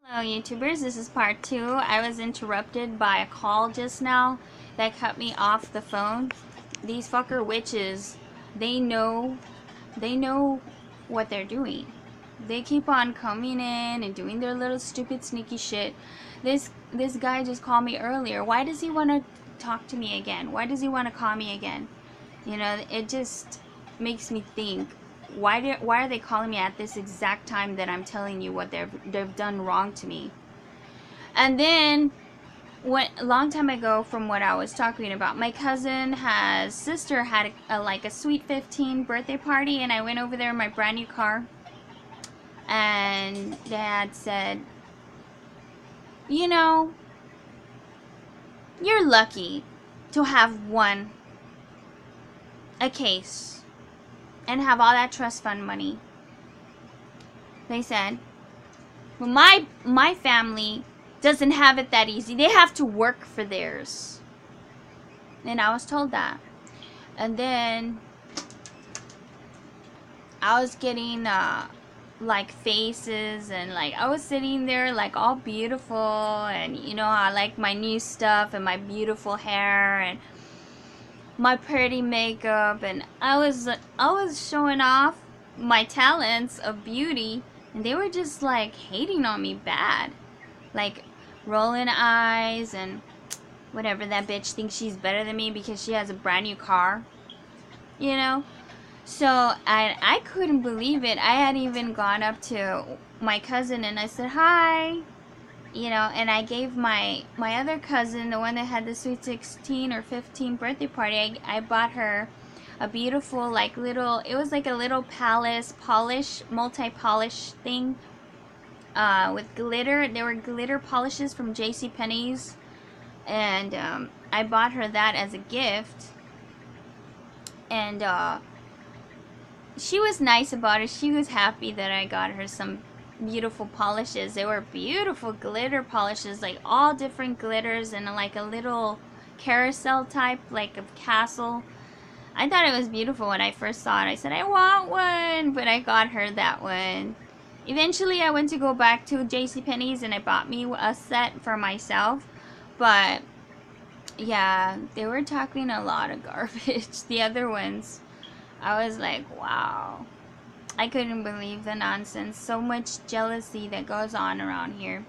Hello YouTubers, this is part 2. I was interrupted by a call just now that cut me off the phone. These fucker witches, they know what they're doing. They keep on coming in and doing their little stupid sneaky shit. This guy just called me earlier. Why does he want to talk to me again? Why does he want to call me again? You know, it just makes me think, why are they calling me at this exact time that I'm telling you what they've done wrong to me? And then a long time ago, from what I was talking about, my sister had like a sweet 15 birthday party, and I went over there in my brand new car, and Dad said, you know, you're lucky to have won a case and have all that trust fund money. They said, well, my family doesn't have it that easy. They have to work for theirs. And I was told that. And then I was getting like faces, and like I was sitting there like all beautiful, and you know, I like my new stuff and my beautiful hair and my pretty makeup, and I was showing off my talents of beauty, and they were just like hating on me bad, like rolling eyes and whatever. That bitch thinks she's better than me because she has a brand new car, you know. So I couldn't believe it. I had even gone up to my cousin and I said hi, you know, and I gave my other cousin, the one that had the sweet 16 or 15 birthday party, I bought her a beautiful like little, it was like a little palace polish, multi-polish thing with glitter. There were glitter polishes from JCPenney's, and I bought her that as a gift, and she was nice about it. She was happy that I got her some beautiful polishes. They were beautiful glitter polishes, like all different glitters, and like a little carousel type, like a castle. I thought it was beautiful when I first saw it. I said, I want one, but I got her that one. Eventually I went to go back to JCPenney's and I bought me a set for myself. But yeah, they were talking a lot of garbage. The other ones, I was like, wow. I couldn't believe the nonsense. So much jealousy that goes on around here.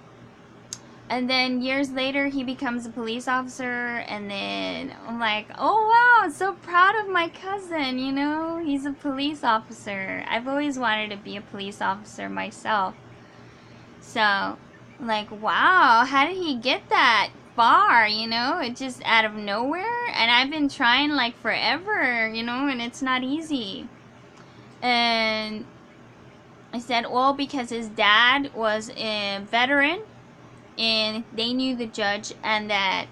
And then years later, he becomes a police officer, and then I'm like, oh wow, I'm so proud of my cousin, you know? He's a police officer. I've always wanted to be a police officer myself. So, like, wow, how did he get that far, you know? It just out of nowhere. And I've been trying like forever, you know, and it's not easy. And I said, well, because his dad was a veteran, and they knew the judge, and that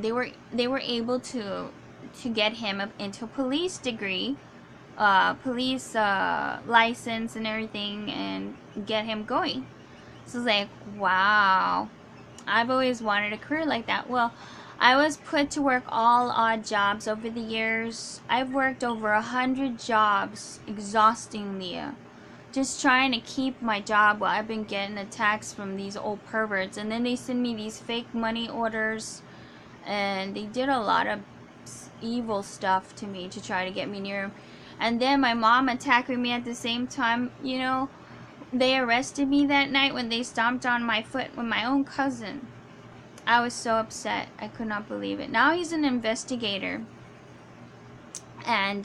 they were able to get him into a police degree, police license and everything, and get him going. So it's like, wow, I've always wanted a career like that. Well, I was put to work all odd jobs over the years. I've worked over 100 jobs exhaustingly, just trying to keep my job while I've been getting attacks from these old perverts. And then they send me these fake money orders, and they did a lot of evil stuff to me to try to get me near them. And then my mom attacking me at the same time, you know. They arrested me that night when they stomped on my foot with my own cousin. I was so upset. I could not believe it. Now he's an investigator. And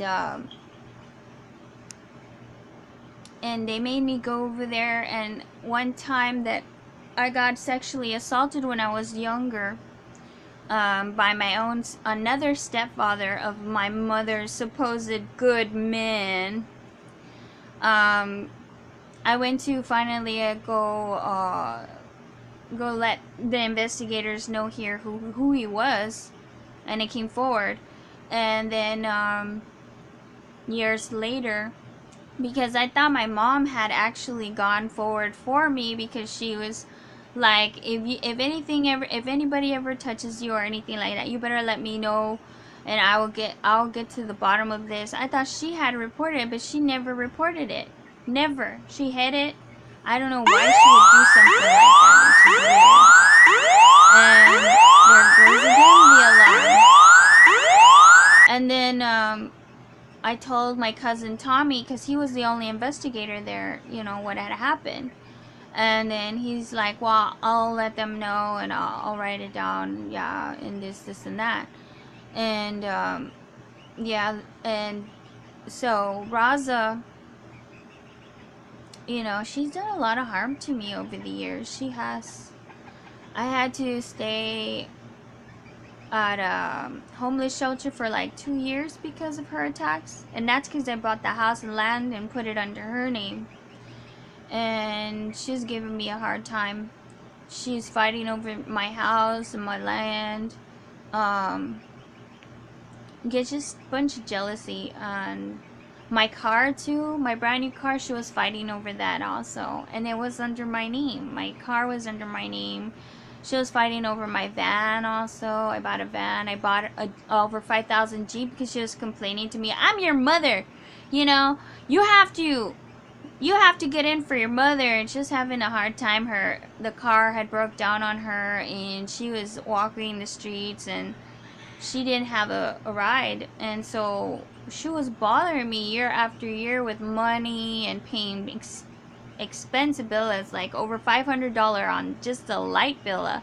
they made me go over there. And one time that I got sexually assaulted when I was younger, by another stepfather of my mother's supposed good man. I went to finally go let the investigators know here who he was, and it came forward. And then years later, because I thought my mom had actually gone forward for me, because she was like, if anybody ever touches you or anything like that, you better let me know, and I'll get to the bottom of this. I thought she had reported it, but she never reported it. Never. She hid it I don't know why she would do something like that. It's weird. And there goes again the alarm. And then I told my cousin Tommy, because he was the only investigator there, you know, what had happened. And then he's like, well, I'll let them know and I'll write it down, yeah, and this and that. And yeah, and so Raza, you know, she's done a lot of harm to me over the years. She has. I had to stay at a homeless shelter for like 2 years because of her attacks, and that's because I bought the house and land and put it under her name. And she's giving me a hard time. She's fighting over my house and my land. Get just a bunch of jealousy. And my car too, my brand new car, she was fighting over that also, and it was under my name. My car was under my name. She was fighting over my van also. I bought a van. I bought a over 5,000 Jeep because she was complaining to me, I'm your mother, you know, you have to get in for your mother. And she was having a hard time. The car had broke down on her, and she was walking the streets, and she didn't have a ride. And so she was bothering me year after year with money and paying expensive bills, like over $500 on just a light bill.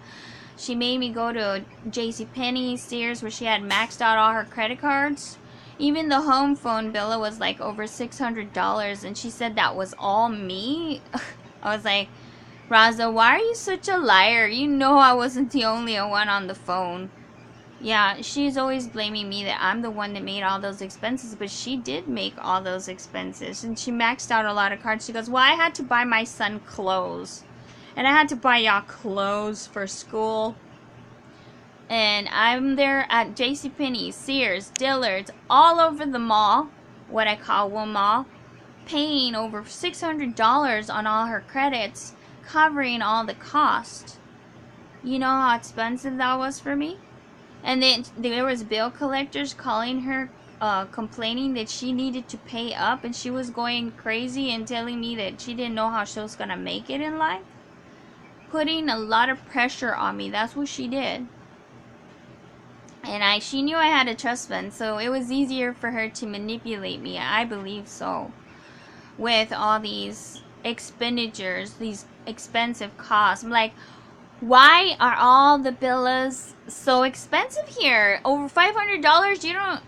She made me go to JCPenney, Sears, where she had maxed out all her credit cards. Even the home phone bill was like over $600, and she said that was all me. I was like, Raza, why are you such a liar? You know I wasn't the only one on the phone. Yeah, she's always blaming me that I'm the one that made all those expenses, but she did make all those expenses, and she maxed out a lot of cards. She goes, well, I had to buy my son clothes, and I had to buy y'all clothes for school. And I'm there at JCPenney, Sears, Dillard's, all over the mall, what I call one mall, paying over $600 on all her credits, covering all the cost. You know how expensive that was for me? And then there was bill collectors calling her, complaining that she needed to pay up, and she was going crazy and telling me that she didn't know how she was gonna make it in life. Putting a lot of pressure on me. That's what she did. And she knew I had a trust fund, so it was easier for her to manipulate me. I believe so. With all these expenditures, these expensive costs. I'm like, why are all the villas so expensive here? Over $500? You don't...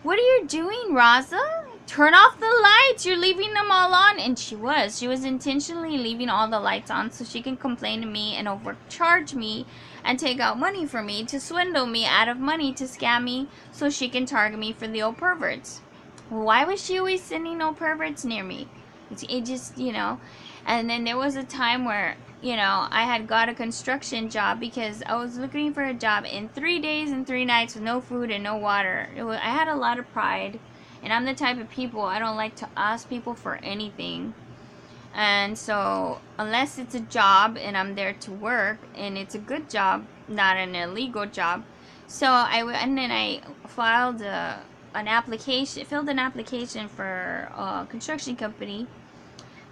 What are you doing, Raza? Turn off the lights. You're leaving them all on. And she was. She was intentionally leaving all the lights on so she can complain to me and overcharge me and take out money from me to swindle me out of money to scam me so she can target me for the old perverts. Why was she always sending old perverts near me? It just, you know. And then there was a time where, you know, I had got a construction job because I was looking for a job in 3 days and 3 nights with no food and no water. I had a lot of pride, and I'm the type of people, I don't like to ask people for anything. And so unless it's a job and I'm there to work and it's a good job, not an illegal job. So I filed an application, filled an application for a construction company.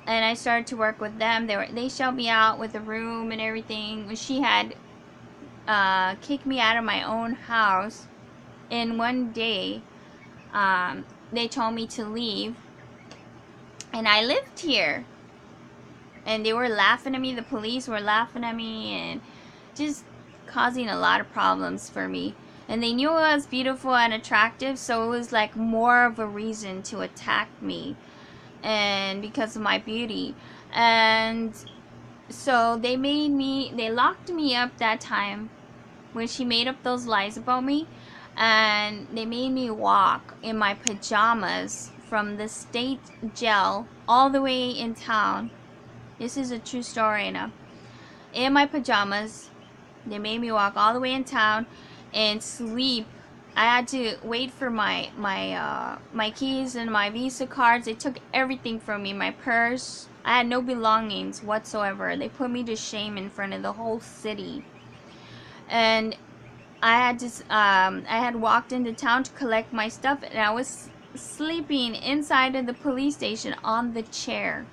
And I started to work with them. They showed me out with a room and everything. She had kicked me out of my own house in one day. They told me to leave, and I lived here. And they were laughing at me. The police were laughing at me and just causing a lot of problems for me. And they knew I was beautiful and attractive, so it was like more of a reason to attack me. And because of my beauty. And so they locked me up that time when she made up those lies about me, and they made me walk in my pajamas from the state jail all the way in town. This is a true story now. In my pajamas, they made me walk all the way in town and sleep. I had to wait for my keys and my Visa cards. They took everything from me, my purse. I had no belongings whatsoever. They put me to shame in front of the whole city. And I had walked into town to collect my stuff, and I was sleeping inside of the police station on the chair.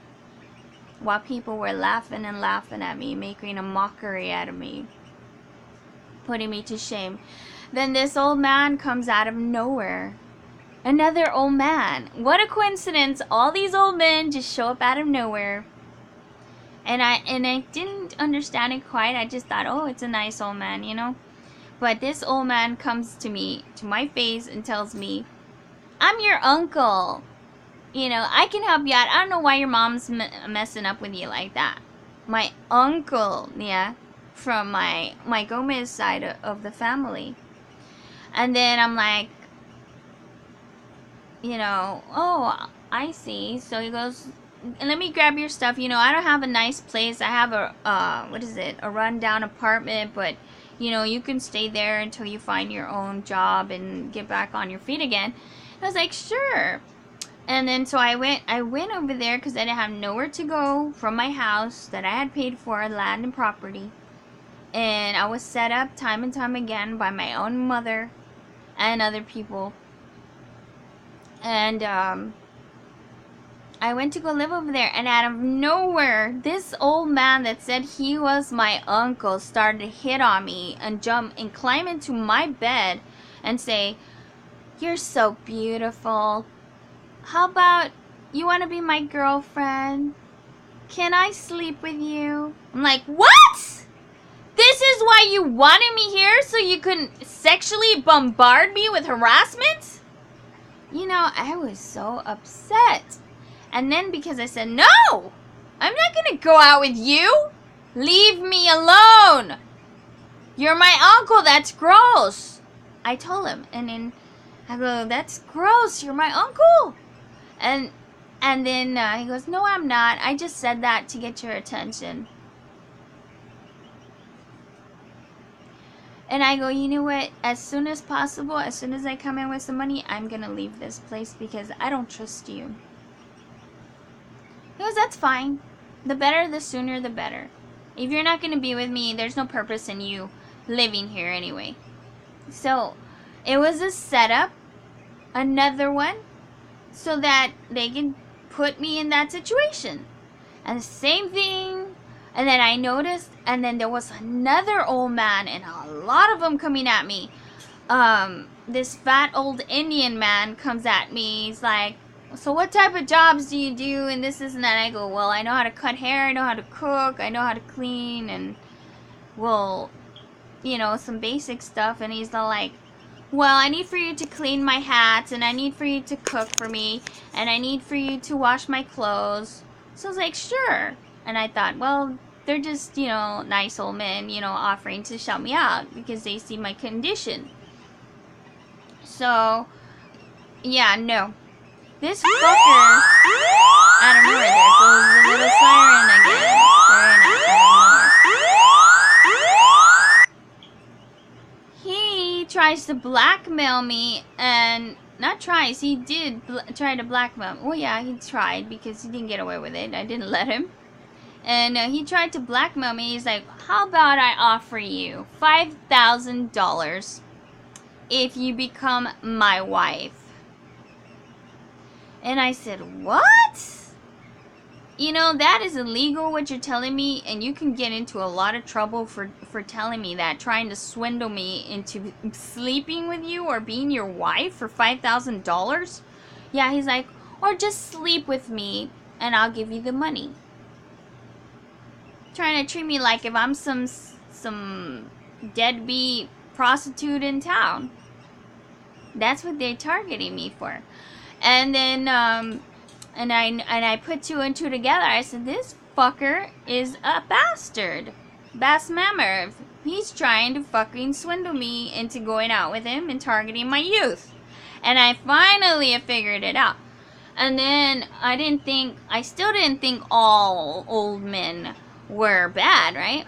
while people were laughing and laughing at me, making a mockery out of me, putting me to shame. Then this old man comes out of nowhere. Another old man. What a coincidence. All these old men just show up out of nowhere. And I didn't understand it quite. I just thought, oh, it's a nice old man, you know. But this old man comes to me, to my face, and tells me, I'm your uncle. You know, I can help you out. I don't know why your mom's messing up with you like that. My uncle, yeah, from my Gomez side of the family. And then I'm like, you know, oh, I see. So he goes, let me grab your stuff. You know, I don't have a nice place. I have a, what is it? A rundown apartment, but, you know, you can stay there until you find your own job and get back on your feet again. I was like, sure. And then so I went over there because I didn't have nowhere to go from my house that I had paid for, land and property. And I was set up time and time again by my own mother and other people. And I went to go live over there, and out of nowhere, this old man that said he was my uncle started to hit on me and jump and climb into my bed and say, you're so beautiful. How about you want to be my girlfriend? Can I sleep with you? I'm like, what? This is why you wanted me here, so you couldn't sexually bombard me with harassment? You know, I was so upset. And then because I said, no, I'm not going to go out with you. Leave me alone. You're my uncle. That's gross. I told him. And then I go, that's gross. You're my uncle. And then he goes, no, I'm not. I just said that to get your attention. And I go, you know what? As soon as possible, as soon as I come in with some money, I'm going to leave this place because I don't trust you. He goes, that's fine. The better, the sooner, the better. If you're not going to be with me, there's no purpose in you living here anyway. So, it was a setup, another one, so that they can put me in that situation. And the same thing, and then I noticed, and then there was another old man, and a lot of them coming at me. This fat old Indian man comes at me. He's like, so what type of jobs do you do, and this and that? I go, well, I know how to cut hair, I know how to cook, I know how to clean, and, well, you know, some basic stuff. And he's all like, well, I need for you to clean my hats, and I need for you to cook for me, and I need for you to wash my clothes. So I was like, sure. And I thought, well, they're just, you know, nice old men, you know, offering to help me out because they see my condition. So, yeah, no. This fucker, out of nowhere, there goes the little siren again. He tries to blackmail me, and not tries, he did try to blackmail me. Well, yeah, he tried because he didn't get away with it. I didn't let him. And he tried to blackmail me. He's like, how about I offer you $5,000 if you become my wife? And I said, what? You know, that is illegal what you're telling me, and you can get into a lot of trouble for telling me that, trying to swindle me into sleeping with you or being your wife for $5,000. Yeah, he's like, or just sleep with me and I'll give you the money. Trying to treat me like if I'm some deadbeat prostitute in town. That's what they're targeting me for. And then, and I put two and two together. I said, this fucker is a bastard. Bass Mammer. He's trying to fucking swindle me into going out with him and targeting my youth. And I finally figured it out. And then I still didn't think all old men were bad, right?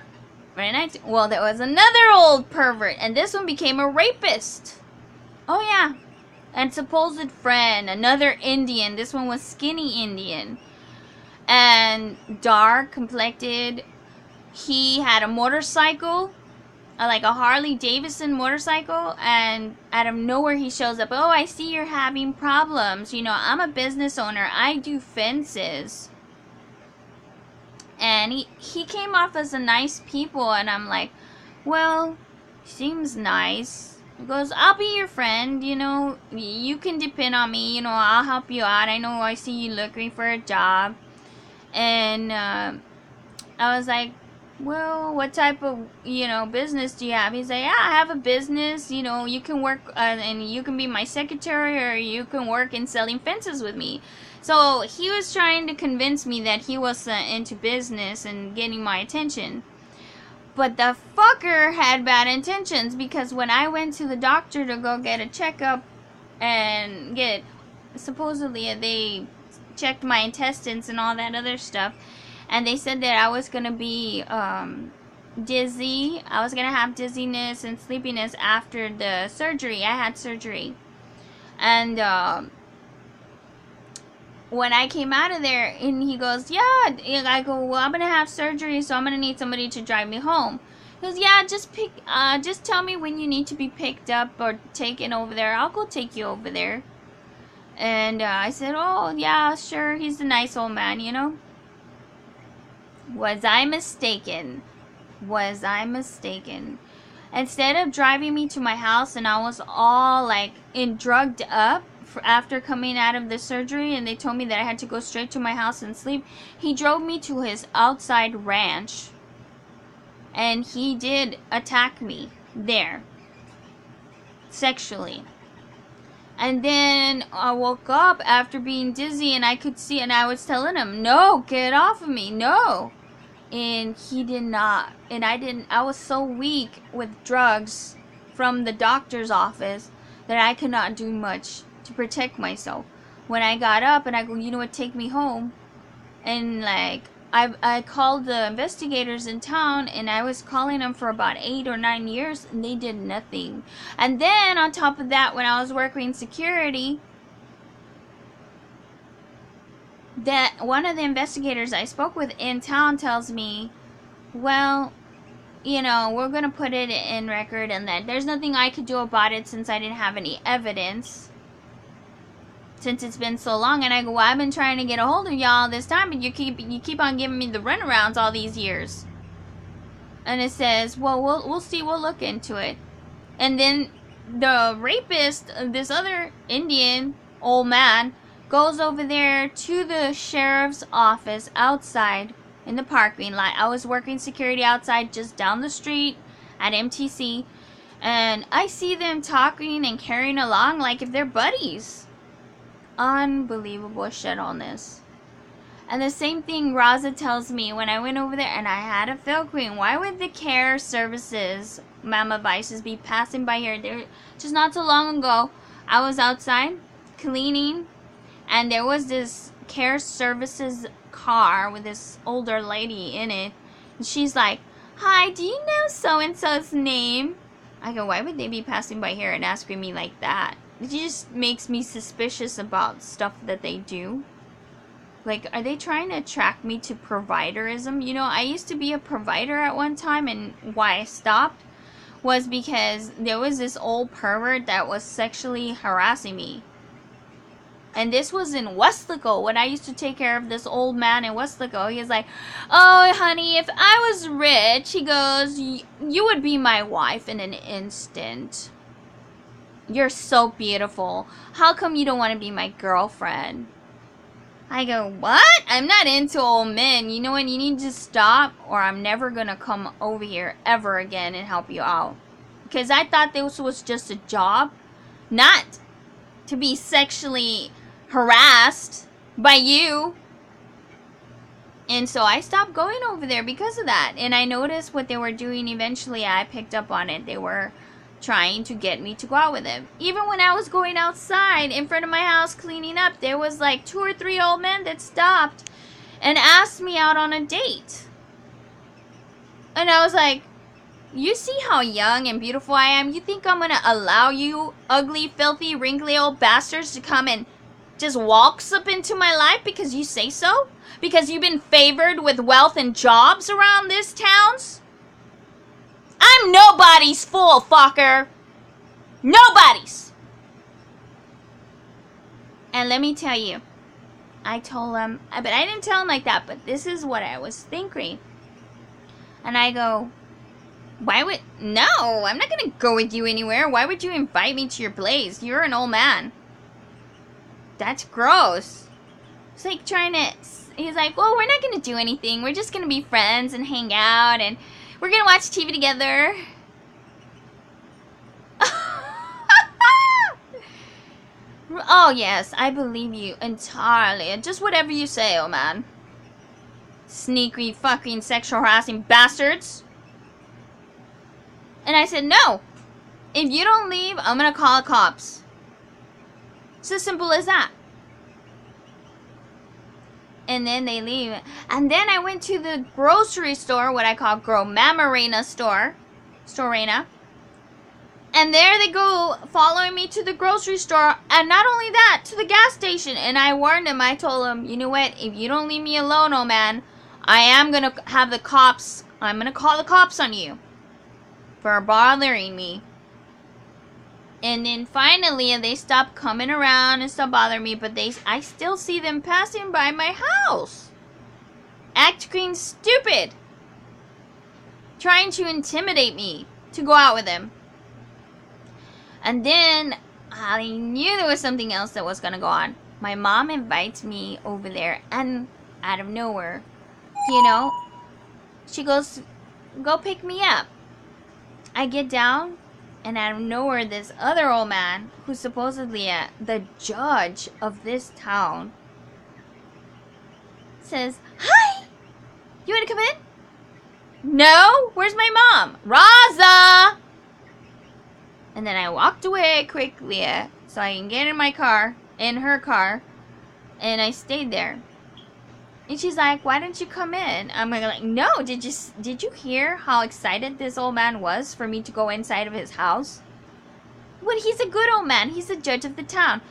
Well, there was another old pervert, and this one became a rapist. Oh, yeah. And supposed friend, another Indian. This one was skinny Indian. And dark complected. He had a motorcycle, like a Harley Davidson motorcycle. And out of nowhere he shows up. Oh, I see you're having problems. You know, I'm a business owner. I do fences. And he came off as a nice people, and I'm like, well, seems nice. He goes, I'll be your friend, you know, you can depend on me, you know, I'll help you out. I know I see you looking for a job. And I was like, well, what type of, you know, business do you have? He's like, yeah, I have a business, you know, you can work, and you can be my secretary, or you can work in selling fences with me. So he was trying to convince me that he was into business and getting my attention. But the fucker had bad intentions, because when I went to the doctor to go get a checkup and get, supposedly they checked my intestines and all that other stuff, and they said that I was going to be dizzy. I was going to have dizziness and sleepiness after the surgery. I had surgery. And when I came out of there, and he goes, yeah, I go, well, I'm going to have surgery, so I'm going to need somebody to drive me home. He goes, yeah, just tell me when you need to be picked up or taken over there. I'll go take you over there. And I said, oh, yeah, sure. He's a nice old man, you know. Was I mistaken? Was I mistaken? Instead of driving me to my house, and I was all like drugged up after coming out of the surgery, and they told me that I had to go straight to my house and sleep, he drove me to his outside ranch, and he did attack me there sexually. And then I woke up after being dizzy, and I could see, and I was telling him, no, get off of me, no. And he did not. And I was so weak with drugs from the doctor's office that I could not do much to protect myself. When I got up and I go, you know what, take me home. And like, I called the investigators in town, and I was calling them for about 8 or 9 years, and they did nothing. And then on top of that, when I was working security, that one of the investigators I spoke with in town tells me, well, you know, we're going to put it in record, and that there's nothing I could do about it since I didn't have any evidence, since it's been so long. And I go, well, I've been trying to get a hold of y'all this time, but you keep on giving me the runarounds all these years. And it says, well, we'll see, we'll look into it. And then the rapist, this other Indian old man, goes over there to the sheriff's office outside in the parking lot. I was working security outside just down the street at MTC, and I see them talking and carrying along like if they're buddies. Unbelievable shit on this. And the same thing Raza tells me when I went over there and I had a fill queen. Why would the care services, Mama Vices, be passing by here? There, just not so long ago, I was outside cleaning, and there was this care services car with this older lady in it. And she's like, hi, do you know so-and-so's name? I go, why would they be passing by here and asking me like that? It just makes me suspicious about stuff that they do. Like, are they trying to attract me to providerism? You know, I used to be a provider at one time, and why I stopped was because there was this old pervert that was sexually harassing me. And this was in Westlaco, when I used to take care of this old man in Westlaco. He was like, oh, honey, if I was rich, he goes, you would be my wife in an instant. You're so beautiful. How come you don't want to be my girlfriend? I go, what? I'm not into old men. You know what? You need to stop, or I'm never going to come over here ever again and help you out. Because I thought this was just a job, not to be sexually harassed by you. And so I stopped going over there because of that. And I noticed what they were doing. Eventually I picked up on it. They were trying to get me to go out with them. Even when I was going outside in front of my house cleaning up, there was like 2 or 3 old men that stopped and asked me out on a date. And I was like, you see how young and beautiful I am? You think I'm going to allow you ugly, filthy, wrinkly old bastards to come and just walks up into my life because you say so? Because you've been favored with wealth and jobs around this towns? I'm nobody's fool, fucker. Nobody's. And let me tell you, I told him, but I didn't tell him like that, but this is what I was thinking. And I go, no, I'm not gonna go with you anywhere. Why would you invite me to your place? You're an old man. That's gross. It's like he's like, well, we're not gonna do anything. We're just gonna be friends and hang out, and we're gonna watch TV together. Oh, yes, I believe you entirely. Just whatever you say, oh man. Sneaky fucking sexual harassing bastards. And I said, no. If you don't leave, I'm gonna call the cops. It's as simple as that. And then they leave. And then I went to the grocery store, what I call Mamarena store. Storena. And there they go, following me to the grocery store. And not only that, to the gas station. And I warned him, I told him, you know what? If you don't leave me alone, oh man, I am gonna have the cops. I'm gonna call the cops on you for bothering me. And then finally, they stopped coming around and stopped bothering me, but I still see them passing by my house. Acting stupid. Trying to intimidate me to go out with them. And then I knew there was something else that was gonna go on. My mom invites me over there, and out of nowhere, you know, she goes, go pick me up. I get down, and out of nowhere, this other old man, who's supposedly the judge of this town, says, hi! You want to come in? No? Where's my mom? Raza! And then I walked away quickly so I can get in her car, and I stayed there. And she's like, why don't you come in? I'm like, no, did you hear how excited this old man was for me to go inside of his house? Well, he's a good old man. He's the judge of the town.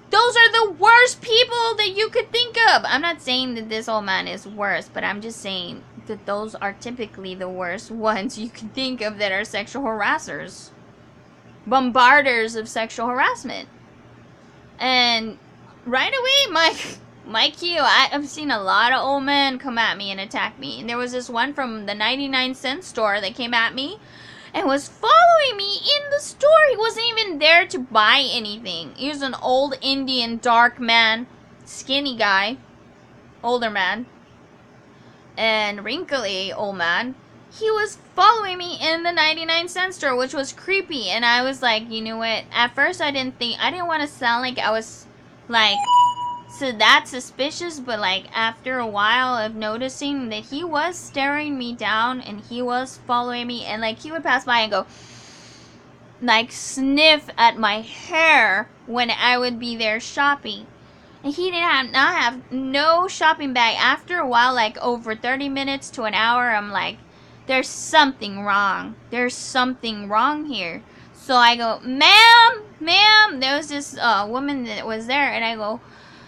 Those are the worst people that you could think of. I'm not saying that this old man is worse, but I'm just saying that those are typically the worst ones you can think of that are sexual harassers. Bombarders of sexual harassment. And right away, I've seen a lot of old men come at me and attack me. And there was this one from the 99-cent store that came at me and was following me in the store. He wasn't even there to buy anything. He was an old Indian, dark man, skinny guy, older man, and wrinkly old man. He was following me in the 99-cent store, which was creepy. And I was like, you know what? At first, I didn't want to sound like I was like that suspicious, but like after a while of noticing that he was staring me down and he was following me, and like he would pass by and go like sniff at my hair when I would be there shopping. And he did not have no shopping bag. After a while, like over 30 minutes to an hour, I'm like, there's something wrong. There's something wrong here. So I go, ma'am, there was this woman that was there, and I go,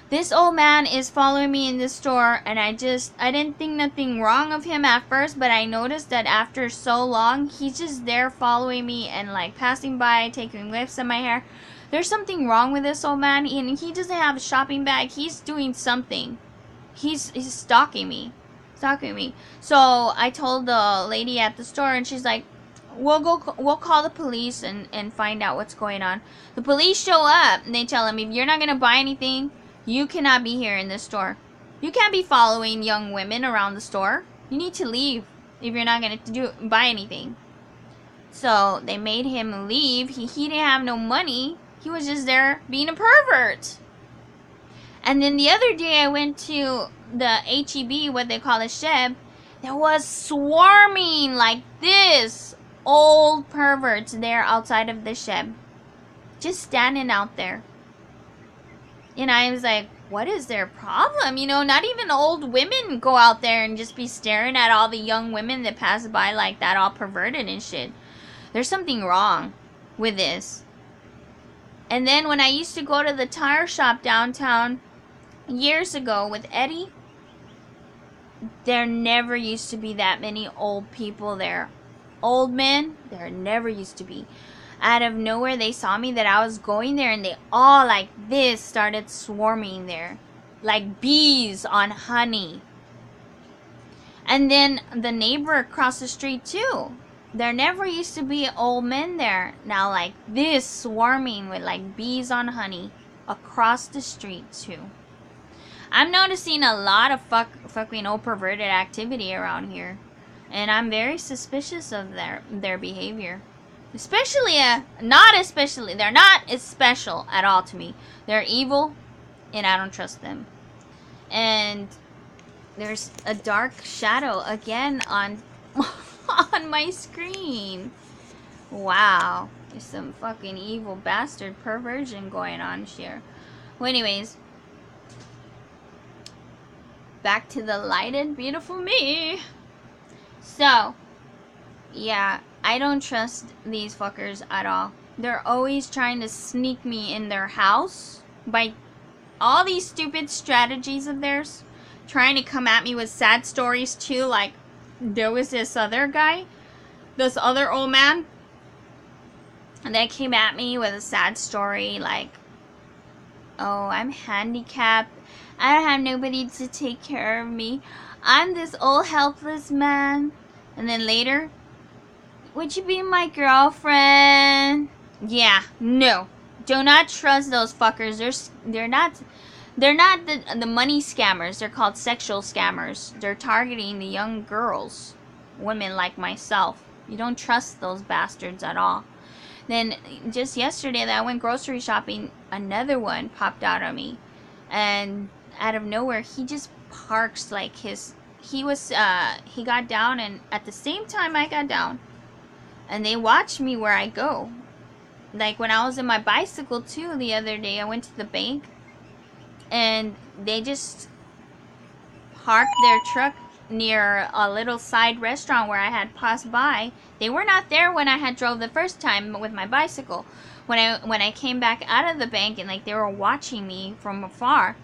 this old man is following me in this store, and I didn't think nothing wrong of him at first, but I noticed that after so long, he's just there following me and like passing by, taking whiffs of my hair. There's something wrong with this old man, and he doesn't have a shopping bag. He's doing something. He's stalking me. So I told the lady at the store, and she's like, we'll call the police and find out what's going on. The police show up, and they tell him, if you're not gonna buy anything, you cannot be here in this store. You can't be following young women around the store. You need to leave if you're not gonna buy anything. So they made him leave. He didn't have no money. He was just there being a pervert. And then the other day I went to the HEB, what they call a Sheb. There was swarming like this old perverts there outside of the Sheb. Just standing out there. And I was like, what is their problem? You know, not even old women go out there and just be staring at all the young women that pass by like that, all perverted and shit. There's something wrong with this. And then when I used to go to the tire shop downtown years ago with Eddie, there never used to be that many old people there. Old men, there never used to be. Out of nowhere, they saw me that I was going there, and they all like this started swarming there. like bees on honey. And then the neighbor across the street too. There never used to be old men there. Now like this, swarming with like bees on honey across the street too. I'm noticing a lot of fucking old perverted activity around here. And I'm very suspicious of their behavior. Especially, they're not as special at all to me. They're evil, and I don't trust them. And there's a dark shadow again on on my screen. Wow, there's some fucking evil bastard perversion going on here. Well, anyways, back to the lighted, beautiful me. So, yeah, I don't trust these fuckers at all. They're always trying to sneak me in their house by all these stupid strategies of theirs. Trying to come at me with sad stories too, like there was this other guy, this other old man, and they came at me with a sad story like, oh, I'm handicapped, I don't have nobody to take care of me, I'm this old helpless man. And then later, would you be my girlfriend? Yeah, no, do not trust those fuckers. They're not the money scammers. They're called sexual scammers. They're targeting the young girls, women like myself. You don't trust those bastards at all. Then just yesterday that I went grocery shopping, another one popped out on me, and out of nowhere he just parks like he got down, and at the same time I got down, and they watch me where I go. Like when I was in my bicycle too the other day, I went to the bank, and they just parked their truck near a little side restaurant where I had passed by. They were not there when I had drove the first time with my bicycle. When I came back out of the bank, and like they were watching me from afar.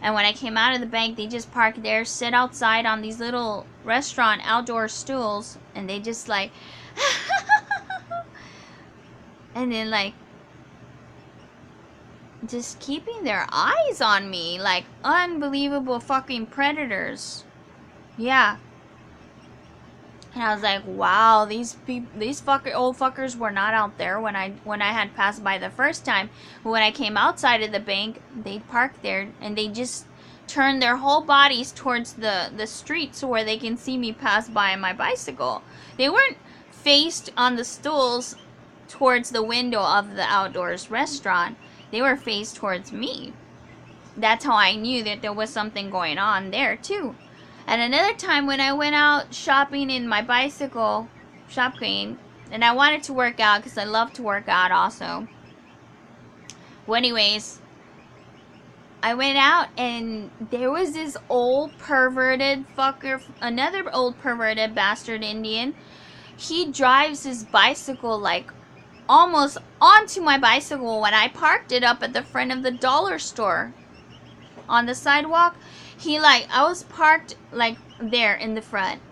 And when I came out of the bank, they just parked there, sit outside on these little restaurant outdoor stools, and they just like and then like just keeping their eyes on me like unbelievable fucking predators. Yeah. And I was like, wow, these old fuckers were not out there when I had passed by the first time. But when I came outside of the bank, they parked there, and they just turned their whole bodies towards the street so where they can see me pass by on my bicycle. They weren't faced on the stools towards the window of the outdoors restaurant. They were faced towards me. That's how I knew that there was something going on there too. And another time when I went out shopping in my bicycle, shopping, and I wanted to work out because I love to work out also. Well, anyways, I went out and there was this old perverted fucker, another old perverted bastard Indian. He drives his bicycle like almost onto my bicycle when I parked it up at the front of the dollar store on the sidewalk. I was parked like there in the front,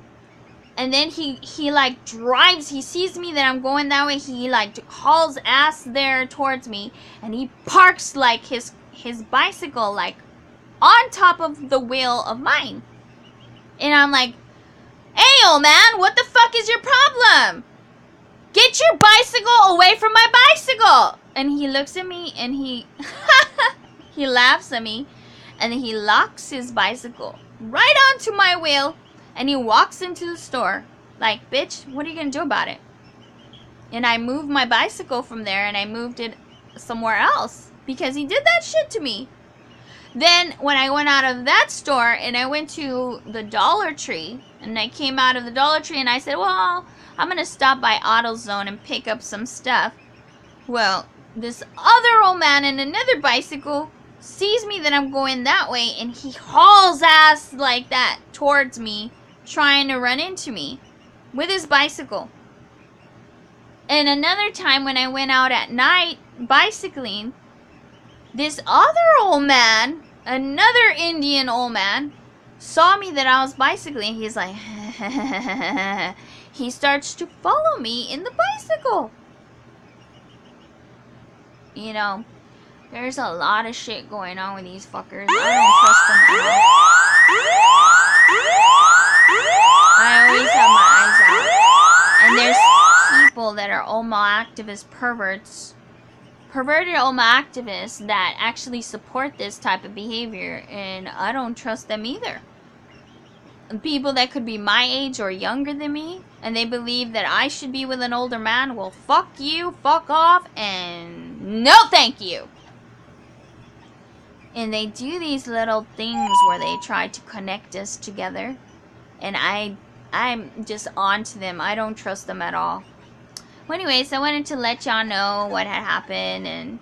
and then he like drives, he sees me that I'm going that way, he like hauls ass there towards me, and he parks like his bicycle like on top of the wheel of mine. And I'm like, hey old man, what the fuck is your problem? Get your bicycle away from my bicycle. And he looks at me and he he laughs at me. And then he locks his bicycle right onto my wheel, and he walks into the store. Like, bitch, what are you going to do about it? And I moved my bicycle from there, and I moved it somewhere else because he did that shit to me. Then when I went out of that store and I went to the Dollar Tree, and I came out of the Dollar Tree and I said, well, I'm going to stop by AutoZone and pick up some stuff. Well, this other old man in another bicycle sees me that I'm going that way, and he hauls ass like that towards me, trying to run into me with his bicycle. And another time when I went out at night bicycling, this other old man, another Indian old man, saw me that I was bicycling. He's like, he starts to follow me in the bicycle. You know, There's a lot of shit going on with these fuckers. I don't trust them at all. I always have my eyes out. And there's people that are Oma activist perverts, perverted Oma activists that actually support this type of behavior, and I don't trust them either. People that could be my age or younger than me, and they believe that I should be with an older man, well, fuck you, fuck off, and no thank you. And they do these little things where they try to connect us together, and I'm just on to them. I don't trust them at all. Well, anyways, I wanted to let y'all know what had happened, and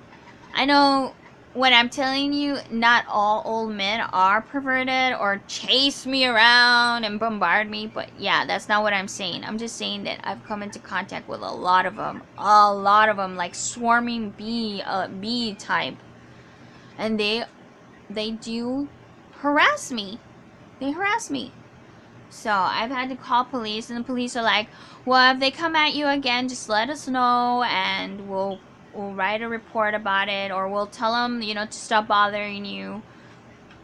I know when I'm telling you, not all old men are perverted or chase me around and bombard me, but yeah, that's not what I'm saying. I'm just saying that I've come into contact with a lot of them, like swarming bee type, and they do harass me. They harass me. So I've had to call police, and the police are like, well, if they come at you again, just let us know, and we'll write a report about it, or we'll tell them, you know, to stop bothering you.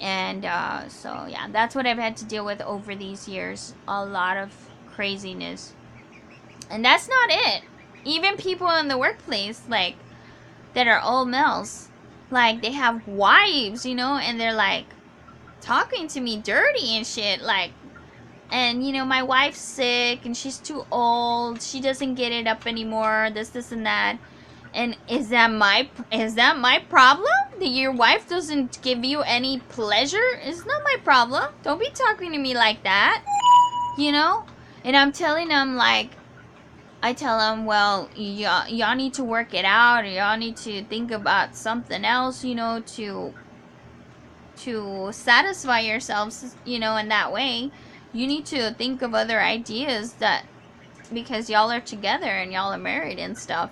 And so yeah, that's what I've had to deal with over these years. A lot of craziness. And that's not it. Even people in the workplace, like, that are old males, like, they have wives, you know, and they're like talking to me dirty and shit, like, and you know, my wife's sick and she's too old, she doesn't get it up anymore, this and that. And is that my problem? That your wife doesn't give you any pleasure? It's not my problem. Don't be talking to me like that. You know? And I'm telling them, like, I tell them, well, y'all need to work it out, or y'all need to think about something else, you know, to satisfy yourselves, you know, in that way. You need to think of other ideas, that because y'all are together and y'all are married and stuff,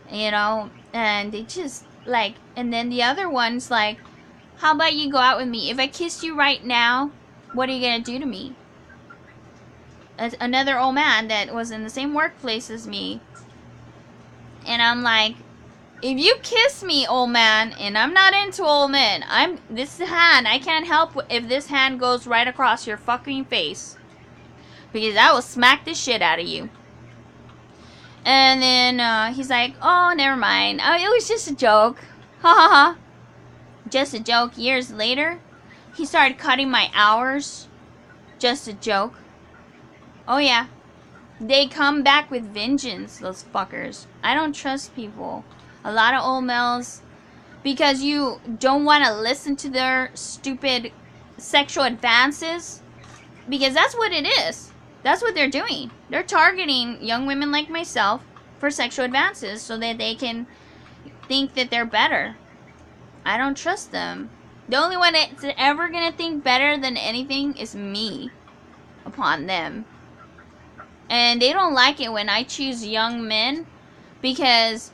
you know. And they just like, and then the other one's like, how about you go out with me? If I kissed you right now, what are you gonna do to me? Another old man that was in the same workplace as me, and I'm like, if you kiss me, old man, and I'm not into old men, this hand, I can't help if this hand goes right across your fucking face, because I will smack the shit out of you. And then he's like, oh, never mind, oh, it was just a joke, ha ha ha. Just a joke. Years later, he started cutting my hours. Just a joke. Oh yeah, they come back with vengeance, those fuckers. I don't trust people. A lot of old males, because you don't want to listen to their stupid sexual advances, because that's what it is. That's what they're doing. They're targeting young women like myself for sexual advances so that they can think that they're better. I don't trust them. The only one that's ever gonna think better than anything is me upon them. And they don't like it when I choose young men, because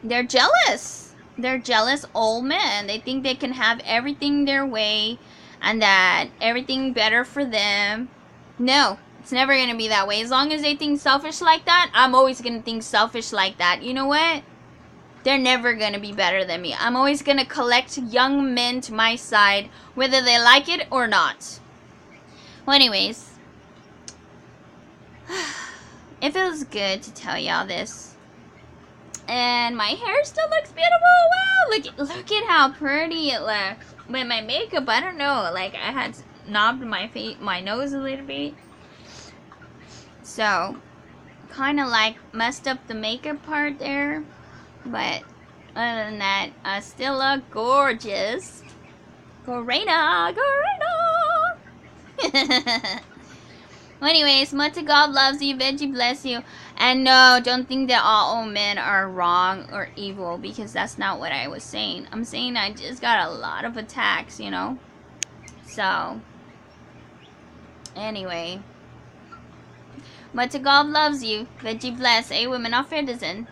they're jealous. They're jealous old men. They think they can have everything their way and that everything better for them. No, it's never going to be that way. As long as they think selfish like that, I'm always going to think selfish like that. You know what? They're never going to be better than me. I'm always going to collect young men to my side, whether they like it or not. Well, anyways, it feels good to tell y'all this. And my hair still looks beautiful. Wow, look at how pretty it looks. With my makeup, I don't know, like I had knobbed my nose a little bit. So, kind of like messed up the makeup part there. But other than that, I still look gorgeous. Gorena. Well, anyways, much God loves you, veggie bless you. And no, don't think that all old men are wrong or evil, because that's not what I was saying. I'm saying I just got a lot of attacks, you know. So, anyway. Much God loves you, veggie bless. Hey, women are citizen.